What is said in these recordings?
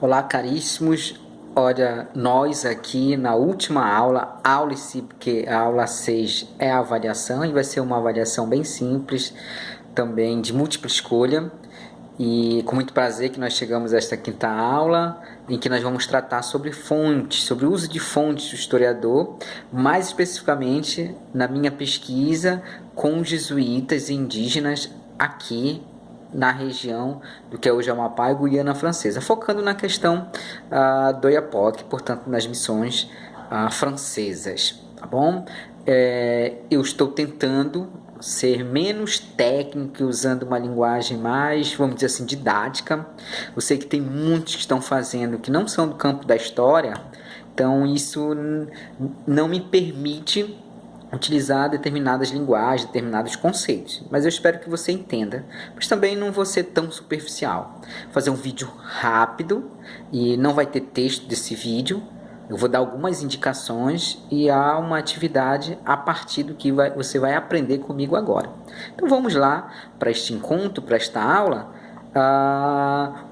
Olá, caríssimos. Olha, nós aqui na última aula sim, porque a aula 6 é a avaliação e vai ser uma avaliação bem simples, também de múltipla escolha. E com muito prazer que nós chegamos a esta quinta aula, em que nós vamos tratar sobre fontes, sobre o uso de fontes do historiador, mais especificamente na minha pesquisa com jesuítas e indígenas aqui na região do que é hoje Amapá e Guiana Francesa, focando na questão do Oiapoque, portanto nas missões francesas, tá bom? Eu estou tentando ser menos técnico, usando uma linguagem mais, vamos dizer assim, didática. Eu sei que tem muitos que estão fazendo que não são do campo da história, então isso não me permite utilizar determinadas linguagens, determinados conceitos, mas eu espero que você entenda, mas também não vou ser tão superficial. Vou fazer um vídeo rápido e não vai ter texto desse vídeo. Eu vou dar algumas indicações e há uma atividade a partir do que você vai aprender comigo agora. Então vamos lá para este encontro, para esta aula.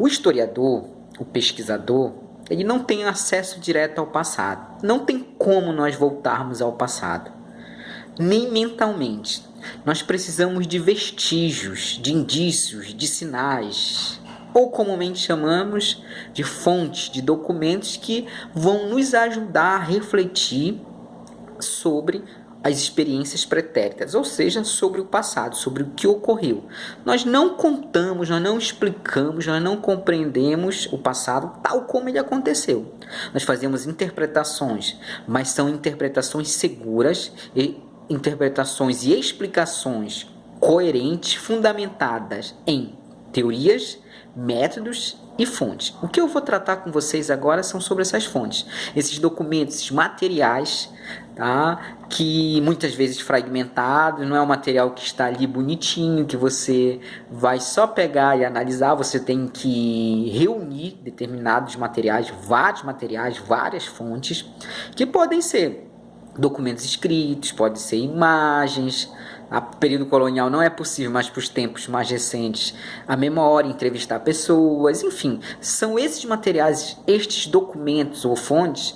O historiador, o pesquisador, ele não tem acesso direto ao passado. Não tem como nós voltarmos ao passado, nem mentalmente. Nós precisamos de vestígios, de indícios, de sinais, ou comumente chamamos de fontes, de documentos que vão nos ajudar a refletir sobre as experiências pretéritas, ou seja, sobre o passado, sobre o que ocorreu. Nós não contamos, nós não explicamos, nós não compreendemos o passado tal como ele aconteceu. Nós fazemos interpretações, mas são interpretações seguras e interpretações e explicações coerentes, fundamentadas em teorias, métodos e fontes. O que eu vou tratar com vocês agora são sobre essas fontes, esses documentos, esses materiais, tá? Que muitas vezes fragmentados, não é um material que está ali bonitinho, que você vai só pegar e analisar, você tem que reunir determinados materiais, várias fontes, que podem ser documentos escritos, pode ser imagens. A período colonial não é possível, mas para os tempos mais recentes, a memória, entrevistar pessoas, enfim, são esses materiais, estes documentos ou fontes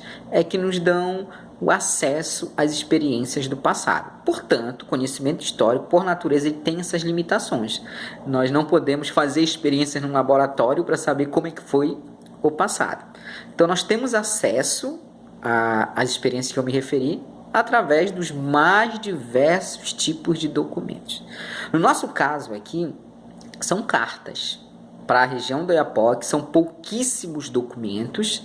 que nos dão o acesso às experiências do passado. Portanto, o conhecimento histórico, por natureza, ele tem essas limitações. Nós não podemos fazer experiências num laboratório para saber como é que foi o passado. Então, nós temos acesso às experiências que eu me referi através dos mais diversos tipos de documentos. No nosso caso aqui, são cartas. Para a região do Oiapoque, são pouquíssimos documentos,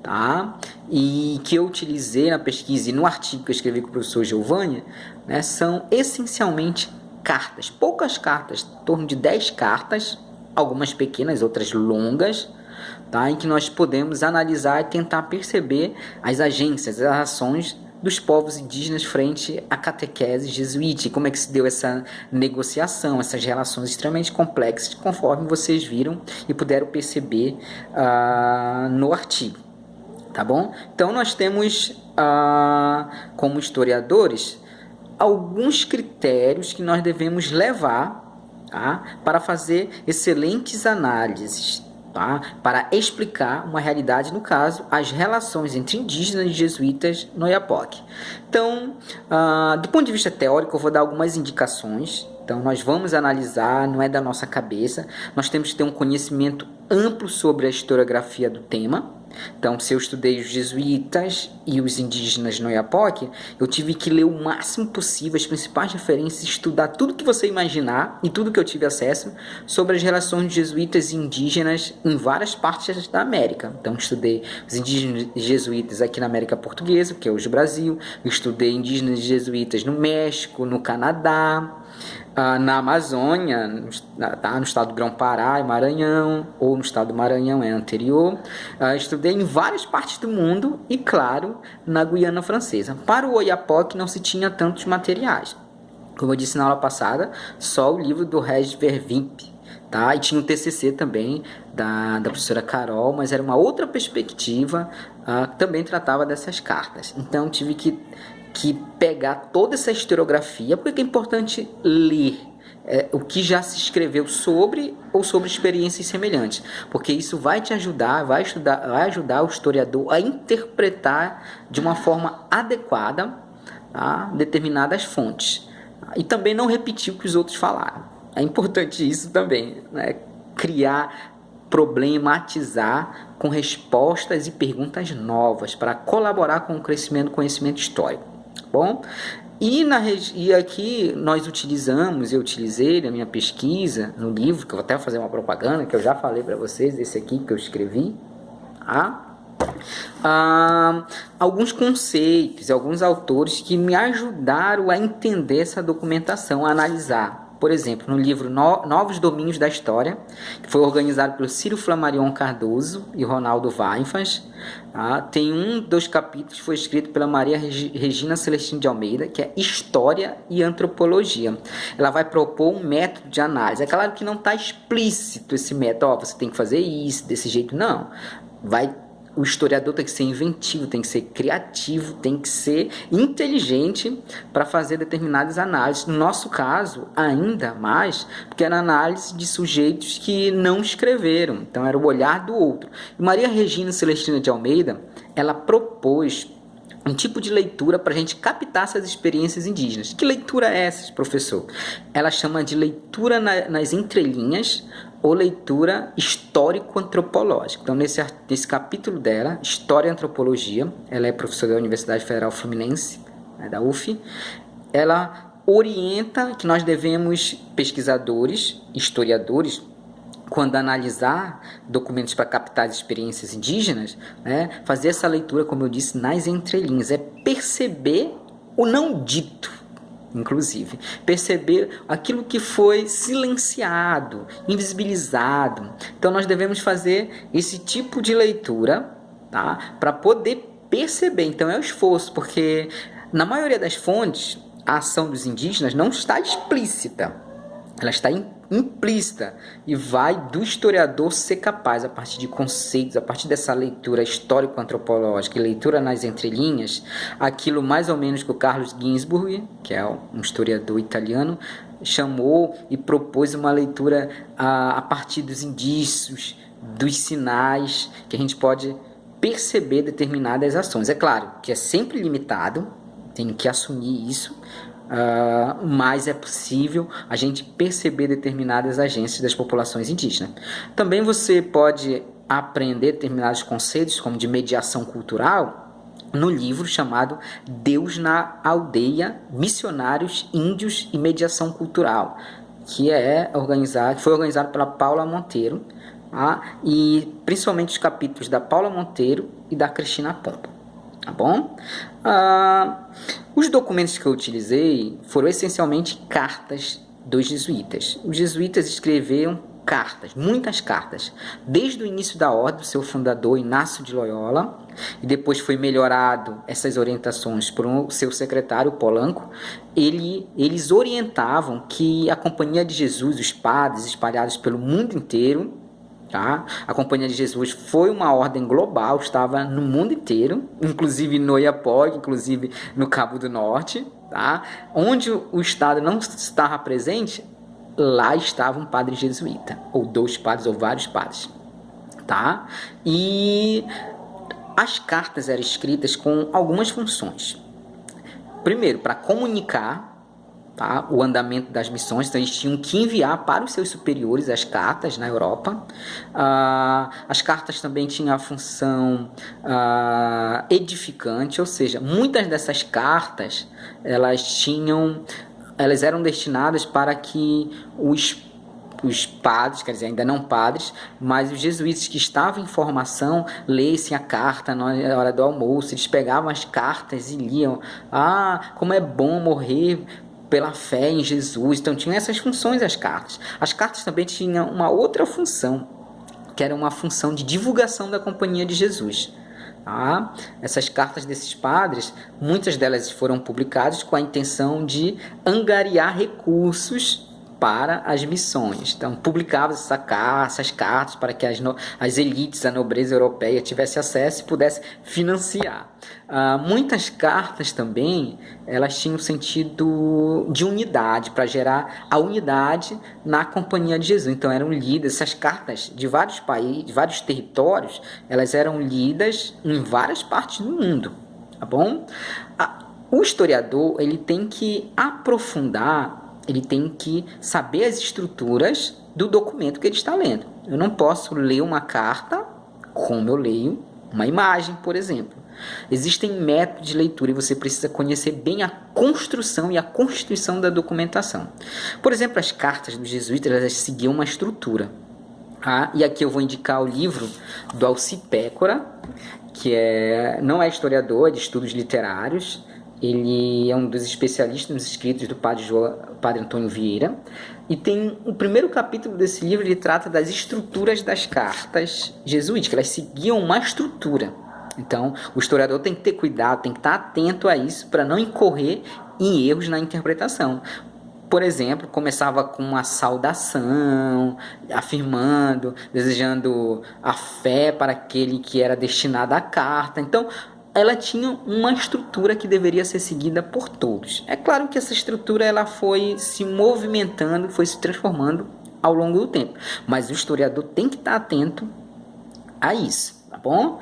tá? E que eu utilizei na pesquisa e no artigo que eu escrevi com o professor Giovanni, né, são essencialmente cartas, poucas cartas, em torno de 10 cartas, algumas pequenas, outras longas, tá? Em que nós podemos analisar e tentar perceber as agências, as ações dos povos indígenas frente à catequese jesuítica, como é que se deu essa negociação, essas relações extremamente complexas, conforme vocês viram e puderam perceber no artigo, tá bom? Então nós temos, como historiadores, alguns critérios que nós devemos levar, tá, para fazer excelentes análises, tá, para explicar uma realidade, no caso, as relações entre indígenas e jesuítas no Oiapoque. Então, do ponto de vista teórico, eu vou dar algumas indicações. Então, nós vamos analisar, não é da nossa cabeça, nós temos que ter um conhecimento amplo sobre a historiografia do tema. Então, se eu estudei os jesuítas e os indígenas no Oiapoque, eu tive que ler o máximo possível as principais referências, estudar tudo que você imaginar e tudo que eu tive acesso sobre as relações de jesuítas e indígenas em várias partes da América. Então, estudei os indígenas e jesuítas aqui na América Portuguesa, que é hoje o Brasil. Eu estudei indígenas e jesuítas no México, no Canadá, na Amazônia, no estado do Grão-Pará e Maranhão, ou no estado do Maranhão, é anterior. Estudei em várias partes do mundo e, claro, na Guiana Francesa. Para o Oiapoque não se tinha tantos materiais. Como eu disse na aula passada, só o livro do Regis Vervimp, tá? E tinha um TCC também da professora Carol, mas era uma outra perspectiva, que também tratava dessas cartas. Então tive que pegar toda essa historiografia. Por que é importante ler o que já se escreveu sobre ou sobre experiências semelhantes, porque isso vai te ajudar, vai ajudar o historiador a interpretar de uma forma adequada, tá, determinadas fontes, e também não repetir o que os outros falaram. É importante isso também, né? Criar, problematizar com respostas e perguntas novas para colaborar com o crescimento do conhecimento histórico. Bom, e aqui nós eu utilizei na minha pesquisa, no livro, que eu vou até fazer uma propaganda, que eu já falei para vocês, esse aqui que eu escrevi, tá? Alguns conceitos, alguns autores que me ajudaram a entender essa documentação, a analisar. Por exemplo, no livro Novos Domínios da História, que foi organizado pelo Ciro Flammarion Cardoso e Ronaldo Weinfels, tem um dos capítulos que foi escrito pela Maria Regina Celestino de Almeida, que é História e Antropologia. Ela vai propor um método de análise. É claro que não está explícito esse método, você tem que fazer isso, desse jeito, não. O historiador tem que ser inventivo, tem que ser criativo, tem que ser inteligente para fazer determinadas análises. No nosso caso, ainda mais, porque era análise de sujeitos que não escreveram. Então, era o olhar do outro. E Maria Regina Celestina de Almeida, ela propôs um tipo de leitura para a gente captar essas experiências indígenas. Que leitura é essa, professor? Ela chama de leitura nas entrelinhas, ou leitura histórico-antropológica. Então, nesse capítulo dela, História e Antropologia, ela é professora da Universidade Federal Fluminense, da UF, ela orienta que nós devemos, pesquisadores, historiadores, quando analisar documentos para captar as experiências indígenas, fazer essa leitura, como eu disse, nas entrelinhas, é perceber o não dito, inclusive, perceber aquilo que foi silenciado, invisibilizado. Então, nós devemos fazer esse tipo de leitura, tá, para poder perceber. Então, é o esforço, porque na maioria das fontes, a ação dos indígenas não está explícita, ela está implícita, e vai do historiador ser capaz, a partir de conceitos, a partir dessa leitura histórico-antropológica e leitura nas entrelinhas, aquilo mais ou menos que o Carlos Ginzburg, que é um historiador italiano, chamou e propôs uma leitura a partir dos indícios, dos sinais, que a gente pode perceber determinadas ações. É claro que é sempre limitado, tem que assumir isso, mas é possível a gente perceber determinadas agências das populações indígenas. Também você pode aprender determinados conceitos, como de mediação cultural, no livro chamado Deus na Aldeia, Missionários Índios e Mediação Cultural, que foi organizado pela Paula Monteiro, e principalmente os capítulos da Paula Monteiro e da Cristina Pompa. Tá bom? Os documentos que eu utilizei foram essencialmente cartas dos jesuítas. Os jesuítas escreveram cartas, muitas cartas, desde o início da ordem do seu fundador Inácio de Loyola, e depois foi melhorado essas orientações por o seu secretário Polanco. Eles orientavam que a Companhia de Jesus, os padres espalhados pelo mundo inteiro, tá? A Companhia de Jesus foi uma ordem global, estava no mundo inteiro, inclusive no Oiapoque, inclusive no Cabo do Norte, tá? Onde o Estado não estava presente, lá estava um padre jesuíta, ou 2 padres, ou vários padres, tá? E as cartas eram escritas com algumas funções. Primeiro, para comunicar, tá, o andamento das missões. Então, eles tinham que enviar para os seus superiores as cartas na Europa. As cartas também tinham a função edificante, ou seja, muitas dessas cartas elas eram destinadas para que os padres, quer dizer, ainda não padres, mas os jesuítas que estavam em formação lessem a carta na hora do almoço. Eles pegavam as cartas e liam: como é bom morrer pela fé em Jesus. Então, tinha essas funções as cartas. As cartas também tinham uma outra função, que era uma função de divulgação da Companhia de Jesus. Essas cartas desses padres, muitas delas foram publicadas com a intenção de angariar recursos para as missões. Então, publicava essas cartas para que as elites, a nobreza europeia tivesse acesso e pudesse financiar. Muitas cartas também, elas tinham sentido de unidade, para gerar a unidade na Companhia de Jesus. Então, eram lidas, essas cartas de vários países, de vários territórios, elas eram lidas em várias partes do mundo, tá bom? O historiador, ele tem que aprofundar, ele tem que saber as estruturas do documento que ele está lendo. Eu não posso ler uma carta como eu leio uma imagem, por exemplo. Existem métodos de leitura e você precisa conhecer bem a construção e a constituição da documentação. Por exemplo, as cartas dos jesuítas, elas seguiam uma estrutura. E aqui eu vou indicar o livro do Alci Pécora, que não é historiador, é de estudos literários. Ele é um dos especialistas nos escritos do padre Antônio Vieira. E tem o primeiro capítulo desse livro, ele trata das estruturas das cartas jesuíticas. Elas seguiam uma estrutura. Então, o historiador tem que ter cuidado, tem que estar atento a isso para não incorrer em erros na interpretação. Por exemplo, começava com uma saudação, afirmando, desejando a fé para aquele que era destinado à carta. Então, ela tinha uma estrutura que deveria ser seguida por todos. É claro que essa estrutura ela foi se movimentando, foi se transformando ao longo do tempo. Mas o historiador tem que estar atento a isso, tá bom?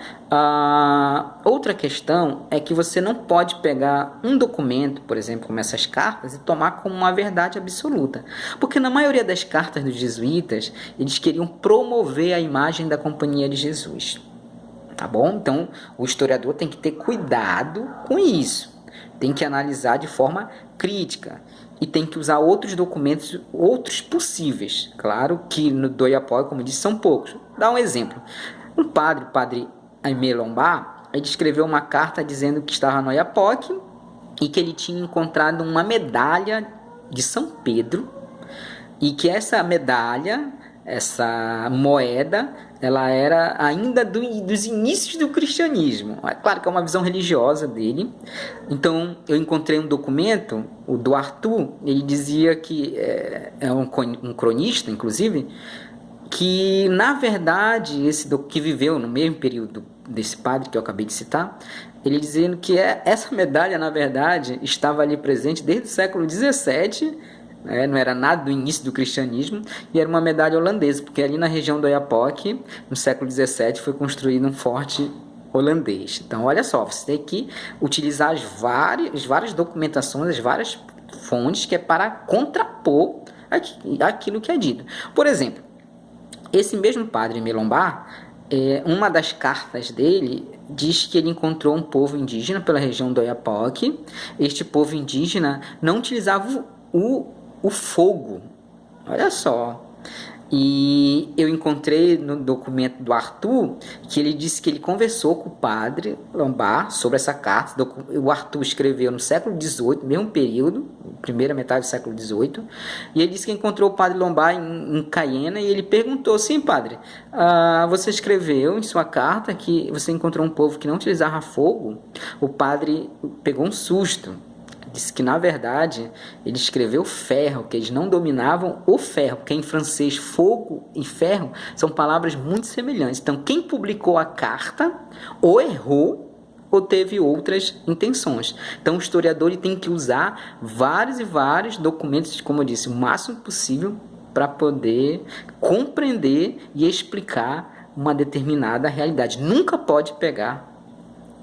Outra questão é que você não pode pegar um documento, por exemplo, como essas cartas, e tomar como uma verdade absoluta. Porque na maioria das cartas dos jesuítas, eles queriam promover a imagem da Companhia de Jesus. Tá bom? Então, o historiador tem que ter cuidado com isso. Tem que analisar de forma crítica. E tem que usar outros documentos, outros possíveis. Claro que no do Oiapoque, como disse, são poucos. Vou dar um exemplo. O padre Aimé Lombard, ele escreveu uma carta dizendo que estava no Oiapoque e que ele tinha encontrado uma medalha de São Pedro e que essa medalha, essa moeda, ela era ainda dos inícios do cristianismo. É claro que é uma visão religiosa dele. Então, eu encontrei um documento, o do Arthur, ele dizia que, é um cronista, inclusive, que, na verdade, que viveu no mesmo período desse padre que eu acabei de citar, ele dizendo que essa medalha, na verdade, estava ali presente desde o século XVII, não era nada do início do cristianismo, e era uma medalha holandesa, porque ali na região do Oiapoque, no século XVII, foi construído um forte holandês. Então, olha só, você tem que utilizar as várias documentações, as várias fontes, que é para contrapor aquilo que é dito. Por exemplo, esse mesmo padre Lombard, uma das cartas dele diz que ele encontrou um povo indígena pela região do Oiapoque. Este povo indígena não utilizava o fogo, olha só. E eu encontrei no documento do Arthur que ele disse que ele conversou com o padre Lombard sobre essa carta. O Arthur escreveu no século XVIII, mesmo período, primeira metade do século XVIII, e ele disse que encontrou o padre Lombard em Cayena, e ele perguntou: sim, padre, você escreveu em sua carta que você encontrou um povo que não utilizava fogo? O padre pegou um susto. Disse que, na verdade, ele escreveu ferro, que eles não dominavam o ferro, porque em francês fogo e ferro são palavras muito semelhantes. Então, quem publicou a carta ou errou ou teve outras intenções. Então, o historiador ele tem que usar vários e vários documentos, como eu disse, o máximo possível para poder compreender e explicar uma determinada realidade. Nunca pode pegar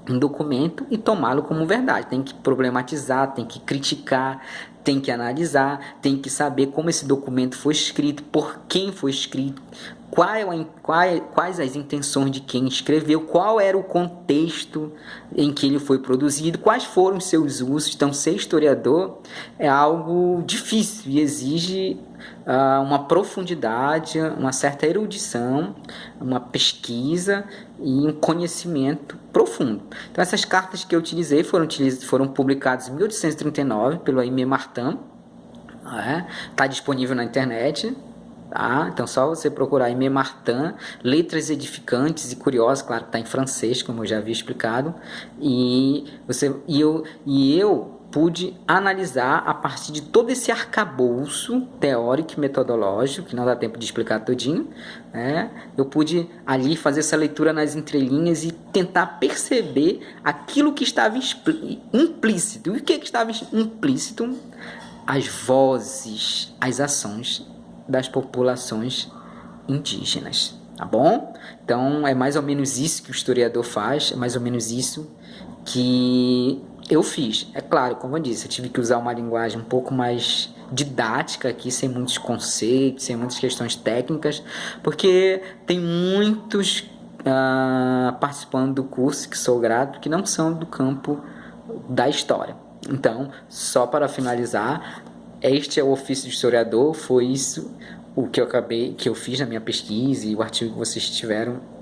um documento e tomá-lo como verdade. Tem que problematizar, tem que criticar, tem que analisar, tem que saber como esse documento foi escrito, por quem foi escrito, quais as intenções de quem escreveu, qual era o contexto em que ele foi produzido, quais foram os seus usos. Então, ser historiador é algo difícil e exige uma profundidade, uma certa erudição, uma pesquisa e um conhecimento profundo. Então, essas cartas que eu utilizei foram publicadas em 1839 pelo Aimé Martin. Está disponível na internet. Então, só você procurar Aimé Martin, letras edificantes e curiosas, claro que está em francês, como eu já havia explicado, e eu pude analisar a partir de todo esse arcabouço teórico e metodológico, que não dá tempo de explicar todinho, né? Eu pude ali fazer essa leitura nas entrelinhas e tentar perceber aquilo que estava implícito. E o que estava implícito? As vozes, as ações das populações indígenas, tá bom? Então é mais ou menos isso que o historiador faz, é mais ou menos isso que eu fiz. É claro, como eu disse, eu tive que usar uma linguagem um pouco mais didática aqui, sem muitos conceitos, sem muitas questões técnicas, porque tem muitos participando do curso, que sou grato, que não são do campo da história. Então, só para finalizar, este é o ofício de historiador, foi isso o que eu fiz na minha pesquisa e o artigo que vocês tiveram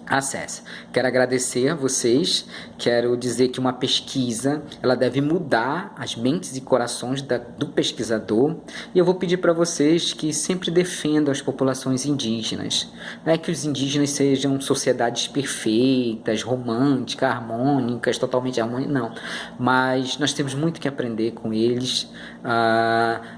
acesso. Quero agradecer a vocês, quero dizer que uma pesquisa ela deve mudar as mentes e corações do pesquisador, e eu vou pedir para vocês que sempre defendam as populações indígenas. Não é que os indígenas sejam sociedades perfeitas, românticas, harmônicas, totalmente harmônicas, não, mas nós temos muito que aprender com eles.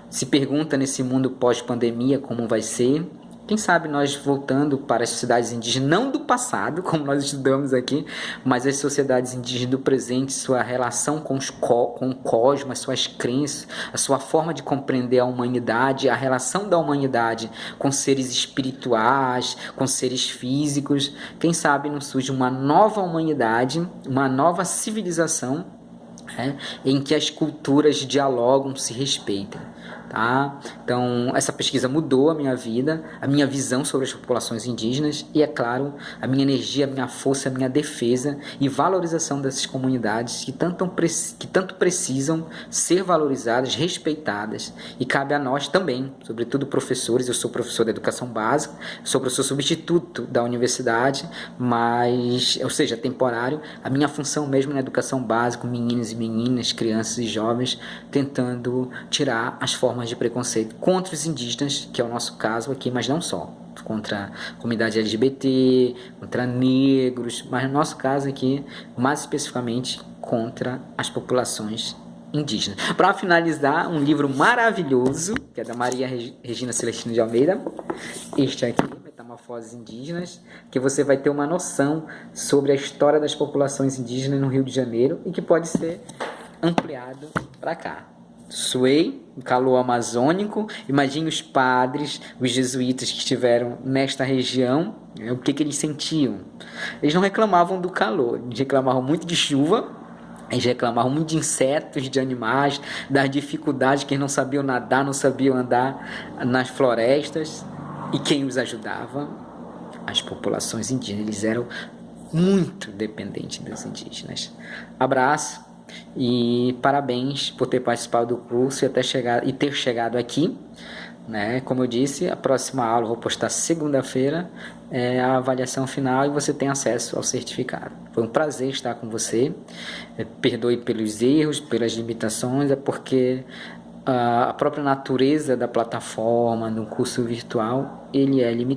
Se pergunta nesse mundo pós-pandemia como vai ser. Quem sabe nós voltando para as sociedades indígenas, não do passado, como nós estudamos aqui, mas as sociedades indígenas do presente, sua relação com o cosmos, suas crenças, a sua forma de compreender a humanidade, a relação da humanidade com seres espirituais, com seres físicos. Quem sabe não surge uma nova humanidade, uma nova civilização, em que as culturas dialogam, se respeitam. Tá? Então, essa pesquisa mudou a minha vida, a minha visão sobre as populações indígenas e, é claro, a minha energia, a minha força, a minha defesa e valorização dessas comunidades que tanto precisam ser valorizadas, respeitadas, e cabe a nós também, sobretudo professores. Eu sou professor de educação básica, eu sou substituto da universidade, ou seja, temporário. A minha função mesmo na educação básica, meninos e meninas, crianças e jovens, tentando tirar as formas de preconceito contra os indígenas, que é o nosso caso aqui, mas não só, contra a comunidade LGBT, contra negros, mas no nosso caso aqui, mais especificamente, contra as populações indígenas. Para finalizar, um livro maravilhoso, que é da Maria Regina Celestino de Almeida, este aqui, Metamorfoses Indígenas, que você vai ter uma noção sobre a história das populações indígenas no Rio de Janeiro e que pode ser ampliado para cá. Suei, o calor amazônico. Imagine os padres, os jesuítas que estiveram nesta região, o que eles sentiam. Eles não reclamavam do calor, eles reclamavam muito de chuva, eles reclamavam muito de insetos, de animais, das dificuldades que eles não sabiam nadar, não sabiam andar nas florestas. E quem os ajudava? As populações indígenas. Eles eram muito dependentes dos indígenas. Abraço. E parabéns por ter participado do curso e ter chegado aqui, né? Como eu disse, a próxima aula eu vou postar segunda-feira, a avaliação final, e você tem acesso ao certificado. Foi um prazer estar com você. Perdoe pelos erros, pelas limitações, é porque a própria natureza da plataforma, do curso virtual, ele é limitado.